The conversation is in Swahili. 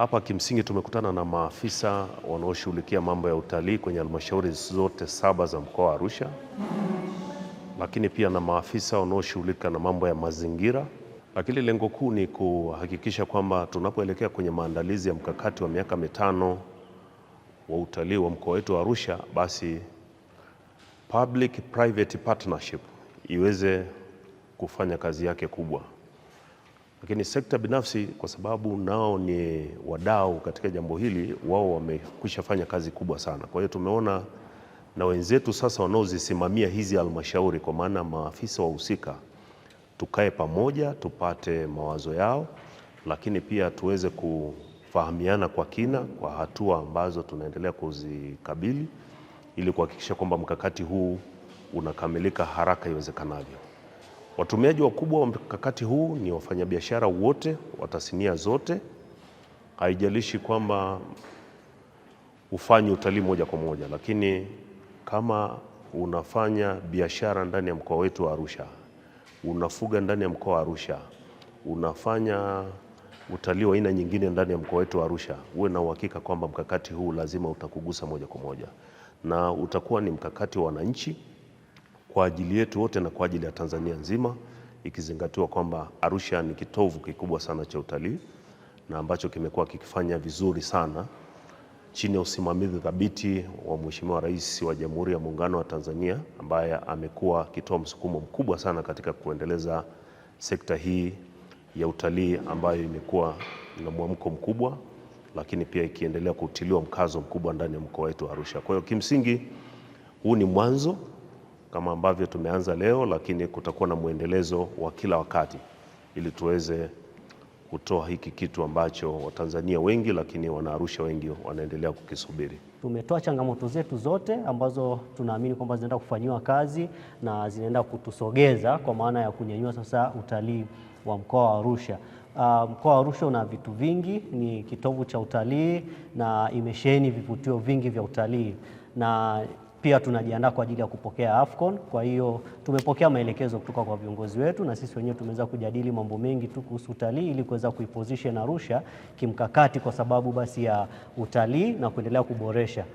Hapa kimsingi tumekutana na maafisa wanaoshughulikia mambo ya utalii kwenye halmashauri zote 7 za mkoa wa Arusha, lakini pia na maafisa wanaoshughulika na mambo ya mazingira. Lakini lengo kuu ni kuhakikisha kwamba tunapoelekea kwenye maandalizi ya mkakati wa miaka 5 wa utalii wa mkoa wetu wa Arusha, basi public private partnership iweze kufanya kazi yake kubwa. Lakini sekta binafsi, kwa sababu nao ni wadau katika jambo hili, wao wamekwisha fanya kazi kubwa sana. Kwa hiyo tumeona na wenzetu sasa wanaozisimamia hizi halmashauri, kwa maana maafisa wahusika, tukae pamoja tupate mawazo yao, lakini pia tuweze kufahamiana kwa kina kwa hatua ambazo tunaendelea kuzikabili ili kuhakikisha kwamba mkakati huu unakamilika haraka iwezekanavyo. Watumiaji wakubwa wa mkakati huu ni wafanyabiashara wote wa tasnia zote. Haijalishi kwamba ufanye utalii moja kwa moja, lakini kama unafanya biashara ndani ya mkoa wetu wa Arusha, unafuga ndani ya mkoa wa Arusha, unafanya utalii wa aina nyingine ndani ya mkoa wetu wa Arusha, uwe na uhakika kwamba mkakati huu lazima utakugusa moja kwa moja, na utakuwa ni mkakati wa wananchi kwa ajili yetu wote na kwa ajili ya Tanzania nzima, ikizingatiwa kwamba Arusha ni kitovu kikubwa sana cha utalii na ambacho kimekuwa kikifanya vizuri sana chini ya usimamizi thabiti wa Mheshimiwa Rais wa Jamhuri ya Muungano wa Tanzania, ambaye amekuwa akitoa msukumo mkubwa sana katika kuendeleza sekta hii ya utalii ambayo imekuwa na mwamko mkubwa, lakini pia ikiendelea kutiliwa mkazo mkubwa ndani ya mkoa wetu wa Arusha. Kwa hiyo kimsingi huu ni mwanzo kama ambavyo tumeanza leo, lakini kutakuwa na mwendelezo wa kila wakati ili tuweze kutoa hiki kitu ambacho Watanzania wengi lakini Wanaarusha wengi wanaendelea kukisubiri. Tumetoa changamoto zetu zote ambazo tunaamini kwamba zinaenda kufanyiwa kazi na zinaenda kutusogeza kwa maana ya kunyanyua sasa utalii wa mkoa wa Arusha. Mkoa wa Arusha una vitu vingi, ni kitovu cha utalii na imesheheni vivutio vingi vya utalii, na pia tunajiandaa kwa ajili ya kupokea AFCON. Kwa hiyo tumepokea maelekezo kutoka kwa viongozi wetu na sisi wenyewe tumeweza kujadili mambo mengi tu kuhusu utalii ili kuweza kuiposition Arusha kimkakati kwa sababu basi ya utalii na kuendelea kuboresha.